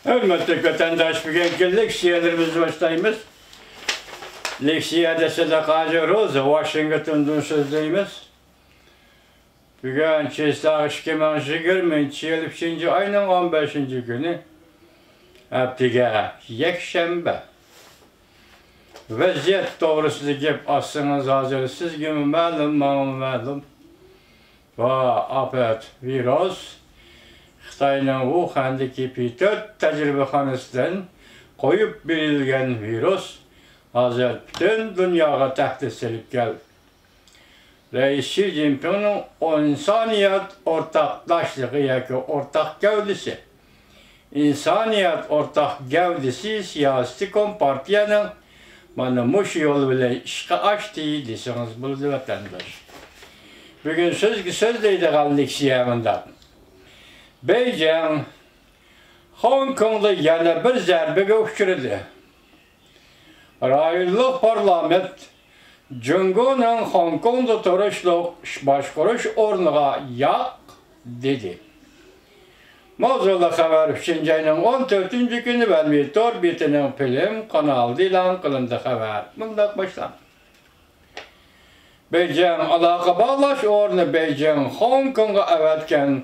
Hürmetli vatandaş, bugün leksiyalarımızı başlayımız. Leksiyada Sadakacı Rosa, Washington'dan sözleyimiz. Bugün Çeslağı 2020 ayının 15. günü. Haftiga yekşembe. Vaziyet doğrusu gep aslınız hazır. Siz gibi ma'lum. Va afet virüs. Xitayning Wuhan'daki P4 tecrübehanesinden koyup verilgen virüs hazır bütün dünyaya tehdit selip geldi. Reis Xi Jinping'in o insaniyet ortaklaşlığı yaki ortak gövdesi. İnsaniyet ortak gövdesi siyasi kompartiyanın bana muş yol bile işe açtığı deseniz buldu vatandaş. Bugün sözdeydi kaldık siyahında. Beijing, Hong Kong'da yana bir zarbege uçurdu. Rayonluq parlament, Jungo'nun Hong Kong'da turuşluq başkuruş ornuğa yak dedi. Mavzula haber 3. ayının 14. günü Belmitor bitinin film kanalda ilan kılındı haber. Bundan başlandı. Beijing alaka bağlaş ornu Beijing Hong Kong'a evetken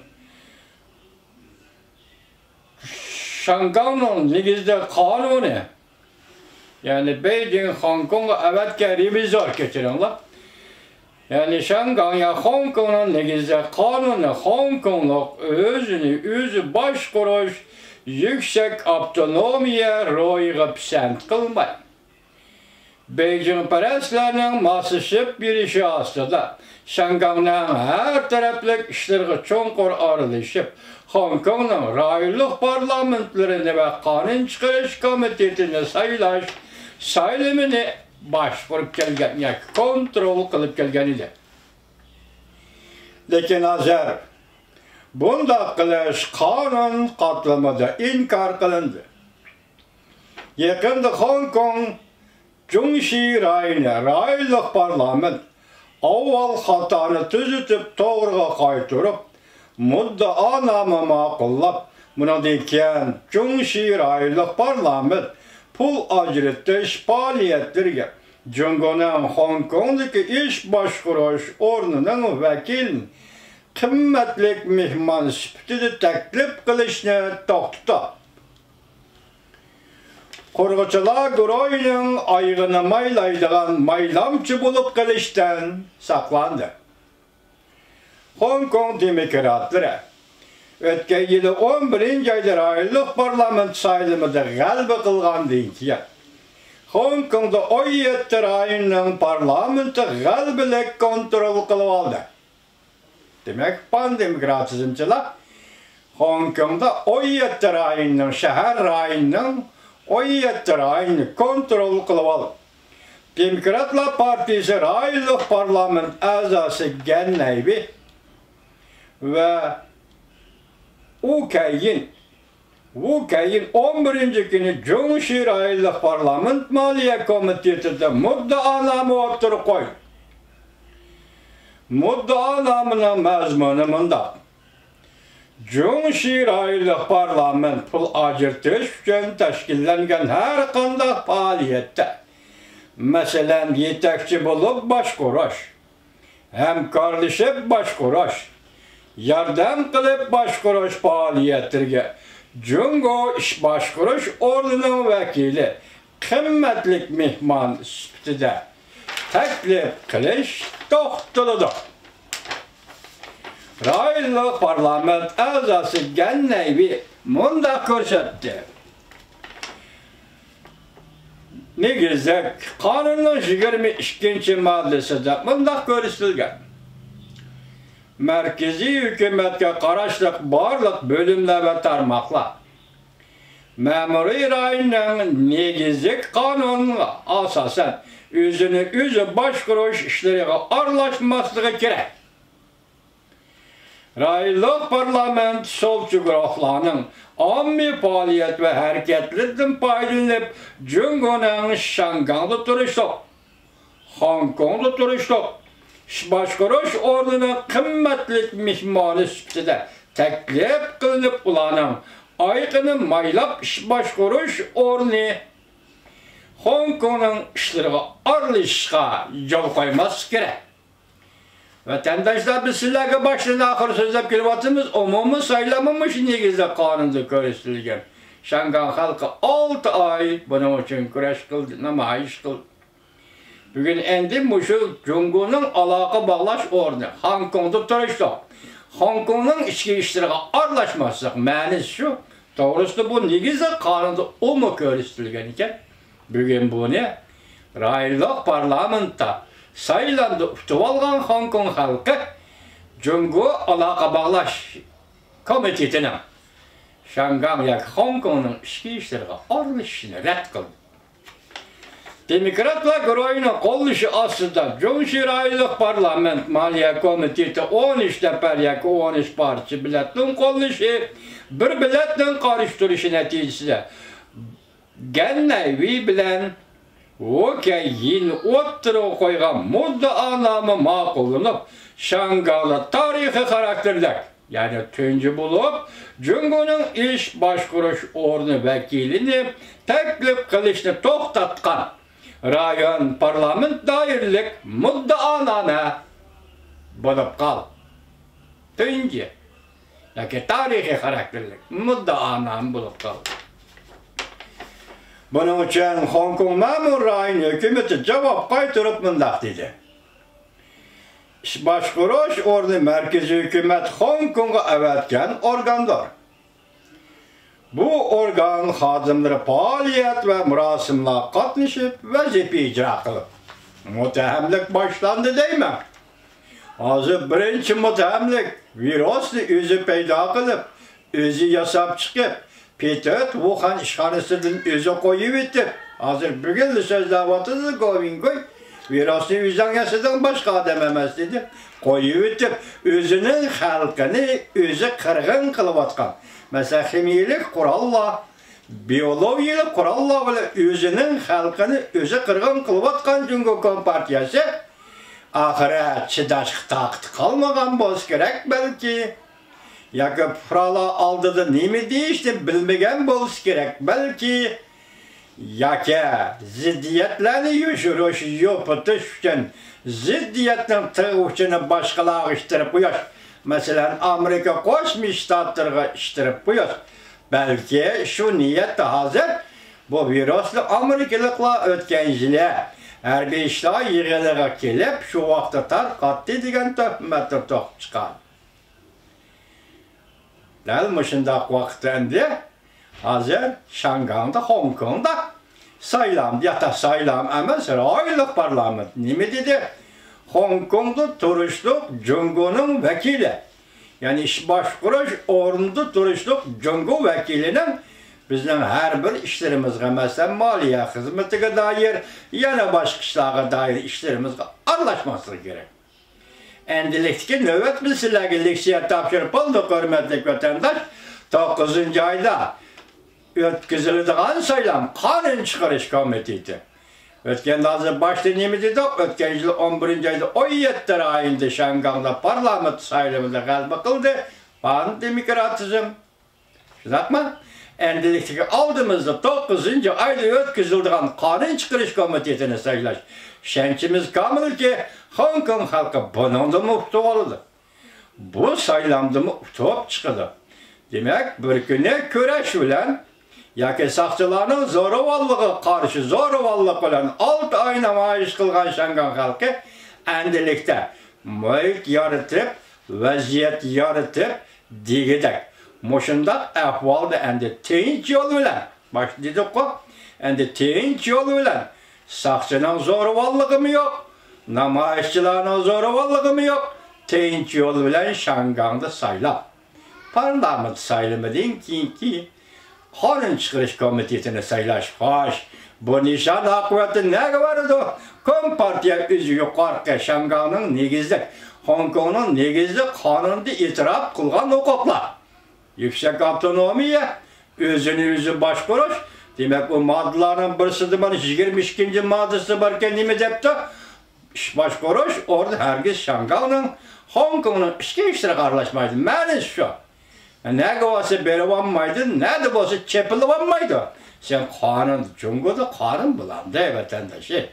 Şangay'ın negizde kanunu, yani Beijing Hong Kong'a evetken revizor geçirenler. Yani Şangay'a Hong Kong'un negizde kanunu Hong Kong'luk özü başkuruş yüksek otonomiye royga pisent kılmay. Beijing paraslarının masışıp bir işi aslında Şangay'ın her taraflık işlerine çoğunkur arılışıp Hong Kong'un rayonluq parlamentlerine ve kanun çıkarış komitetine sayılımını başvurup kelgen, yani kontrol kılıp kelgen idi. Lekin hazır bunda kılış kanun katlamada inkar kılındı. Yakında Hong Kong Cumhuriyet rayonluq parlament avval hatanı tüzütüp doğruğa kaytırıp muddaa namı maqullap buna deyken Cumhuriyet rayonluq parlament pul ajretish faaliyetlerge Jungo'nun Hong Kong'daki iş başkuruş ornunun vekil kıymetlik mihman süptüdü teklif kılışını toqtuta. Korguçular Guroy'un ayığını maylaydıgan maylamçı bulup kılıştan saklandı. Hong Kong demokratları ötken yılı 11. ayda rayonluq parlament sayılımıda galba kılgan deyinkiye. Hong Kong'da 17 rayonun parlamenti galbilik kontrol kılıp aldı. Demek pan-demokratizmçılar Hong Kong'da 17 rayonun, şehir rayonun 17 rayonu kontrol kılıp aldı. Demokratlar Partisi rayonluq parlament azası gennevi ve bu keyin 11. günü Cumhuriyet rayonluq parlament maliye komitetinde muddaanamı oturup koy. Muddaanamının mazmunu munda. Cumhuriyet rayonluq parlament pul ajretish üçün teşkillengen her qanday faaliyette, meselen yetekçi bulup başkuruş, hemkarlaşıp başkuruş, yardım kılıp başkuruş faaliyetlerge Jungo iş başkuruş ornunun vekili kıymetlik mihman süptüde teklif kılış toqtuludur. Rayonluq parlament azası gennevi munda körsetti. Negizde kanunun 22. maddesinde munda körüstülgen. Merkezi hükümetke qaraşlıq barlıq bölümler ve tarmaqlar memuri rayonun negizlik kanununa asasen özü başkuruş işleriyle arlaşmaslığı gerek. Rayonluq parlament solçu guruhlarının ammi faaliyet ve hareketlerden paylanıp Jungo'nun Şangay'da turuşluq, Hong Kong'da turuşluq, başkuruş ornunun kıymetlik mihmanı süptüde teklif kılınıp ulanın aygını maylap iş başkuruş orni Hong Kong'un işleriga aralashishga yol qo'ymas kerak. Vatandaşlar biz sizlarga başdan ahir so'zlab kelyapmiz. Umumiy saylanmamış negizda qonunda ko'rsatilgan. Shangang xalqi 6 oy buning uchun kurash qildi, namoyish qildi. Bugun endi mushu Jungoning aloqa bog'lash o'rni Hong Kongda turishdi. Hong Kongning ichki ishlariga aralashmaslik ma'nosi shu. To'g'risi bu negizda qonunda umumiy ko'rsatilgan ekan. Bugün bunu rayonluq parlamentda saylandı tutib olgan Hong Kong xalqi Jungo aloqa bog'lash komitetini Shangang yoki Hong Kongning ichki ishlariga aralashishni rad qildi. Demokratlar guruhining qo'llashi ostida Junshi rayonluq parlament moliya komiteti 13 nafar yoki 13 partiya biletning qo'llashi bir biletning qarshi natijasida Gennevi bilen Wokeyin o'ttirib qo'ygan muddaanoma ma'qullanib, Shangangda tarixiy xarakterda, ya'ni tunji bo'lib, Jungoning ish boshqarish o'rni vakilini taklif qilishni to'xtatgan rayon parlament doiralik muddaanoma bo'lib qoldi. Tunji yoki tarixiy xarakterli muddaanoma bo'lib qoldi. Bunun için Hong Kong Ma'mur Rayonu hükümeti cevap qaytarıp mındaq dedi. İş başquruş orni merkezi hükümet Hong Kong'a avatgan organlar. Bu organ xodimlari faoliyat ve murasimlar qatnashib vazifa ijro qilib. Mutahamlik boshlandı deyman. Hozir birinchi mutahamlik virusni o'zi paydo qilib, o'zi yasab chiqib Petet Wuhan işhanesinden özü koyup etti. Hazır bugün sözlavatızı Govingoy virüsü yüzden yasadan başka adam emez dedi. Koyup etti. Özünün halkını özü kırgın kılıvatkan. Mesela himiyelik kuralla, biyolojik kuralla bile özünün halkını özü kırgın kılıvatkan Jungo Kompartiyası ahiret çıdaşık taktı kalmagan boz gerek belki. Yoki prala aldida nima deyishni bilmagan bo'lish kerak. Balki yoki ziddiyatlarni yo'shirish, yo'qotish uchun ziddiyatning tig'uvchini boshqalarga ishtirib qo'yish. Masalan, Amerika Qo'shma Shtatlarga ishtirib qo'yish. Balki shu niyatda hozir bu virusni Amerikaliklar o'tgan yili harbiy ishlar yig'iniga kelib, shu vaqtda tarqatdi degan tuhmatlar to'qib chiqadi. Şundaq vaqtında hazır Shangangda, Hong Kongda saylam, yata saylam emas, rayonluq parlament. Nima dedi? Hong Kongda turishliq Jungoning vakili. Yani ish boshqarish o'rnida turishliq Jungo vakilining bizning har bir ishlarimizga, masalan, moliya xizmatiga doir, yana boshqa ishlarga doir ishlarimizga aralashmasligi kerak. Endilikdeki növbet biz sizlerge leksiya tapşırıp olduk hürmetlik vatandaş. 9. ayda ötküzülüdüğün saylam kanun çıkarış komiteti. Ötken hazır başta nemi dedik, ötken yıl 11. ayda 17 ayında Shangangda parlament saylamında galba kıldı. Pan demokratizm. Şunatma? Endilikteki aldığımızda 9. ayda ötküzüldüğün kanun çıkarış komitetini saylaş. Şenkimiz kamil ki Hong Kong halkı bunun muhtu oldu. Bu saylamda muhtu çıkıldı. Demek bir güne köreş bilen yoki saqchilarning zo'ravonligiga qarshi zo'ravonlik bilan 6 oy namoyish qilgan Shangang xalqi endilikda muhit yaratib, vaziyat yaratib degidek. Mushundaq ahvolda endi tinch yo'l bilan, bosh dedik-ku, endi tinch yo'l bilan saqchining zo'ravonligimi yo'q, namoyishchilarning zo'ravonligimi yo'q, tinch yo'l bilan Shangangda saylab. Parlament saylamidan keyinki qonun chiqarish komitetini saylash xo'sh. Bu nishon oqibati nega boradi? Kompartiya o'zi yuqorqi Shangangning negizida, Hong Kongning negizida qonunda e'tirof qilgan huquqlar. Yüksek avtonomiya, o'zini o'zi boshqarish. Demak, bu moddalarning birisida mana 22 moddasi borkan nima debdi? Ish boshqarish o'rni hargiz Shangangning, Hong Kongning ichki ishlariga aralashmaydi. Ma'nosi shu. Ne olsa berivanmaydı, ne de olsa çepilivanmaydı. Sen kanun, Cumhur'da kanun bulan de vatandaşı.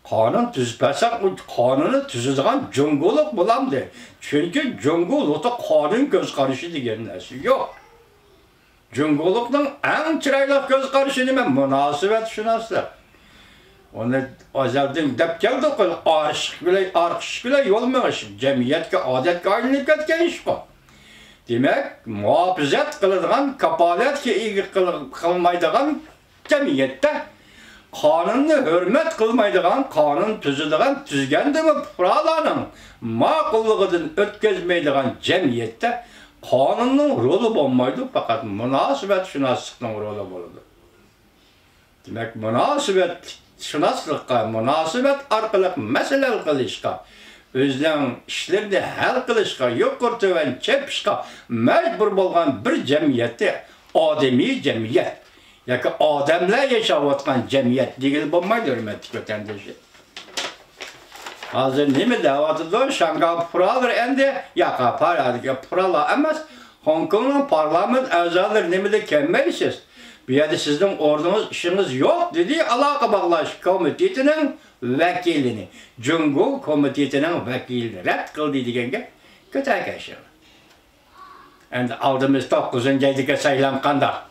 Kanun tüzpesek, kanunu tüzüzgen Cumhurluk bulan de. Çünkü Cumhurlukta kanun göz karışı diyen nesi yok. Cumhurluk'un en çıraylık göz karışı nime münasebet şunası. Onu özelden dep geldik, arşık bile yolmamış. Cemiyetke, adetke ayrılık etken iş bu. Demek, muhafizet kılıdığın, kapalet ki iyi kılmaydığın cemiyette kanunu hürmet kılmaydığın, kanun tüzüdüğün, tüzgendimi pıralanın makulluğunun ötkezmeydiğin cemiyette kanunun rolü olmaydı fakat münasebet şunaslıkın rolü olurdu. Demek münasebet şunaslıkka, münasebet arkalık mesele kılışka, özden işlerini hal kılışka, yok kurtuven çepişka mecbur bolgan bir cemiyette, ademi cemiyet, yani adamlar yaşavatkan cemiyet değil bulmaydı hürmetli vatandaşı. Hazır nemi davatıdır, Şangay Puralar endi yaka paradık, Purala emez, Hong Kong'un parlament azaları nemi de kemmeysiz. Bir yerde sizin ordunuz işiniz yok dedi, alaka bağlaş komitetinin vekilini, Cumhur komitetinin vekilini red kıldı diyenge, kötü arkadaşlar. Yani aldığımız 9. aydık sayılan kanda.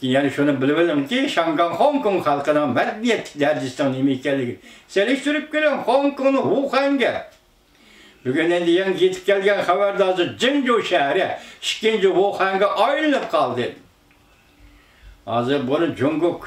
Yani şunu bilelim ki, Şangay Hong Kong halkına medeniyet dercistan imkanı seliştirip gelen Hong Kong'u Wuhan'ga. Bugün diyen gidip gelgen haberdazı Jinzhou şehri, ikinci Wuhan'ga ayrılıp kaldı. Hazır bunu Cumhur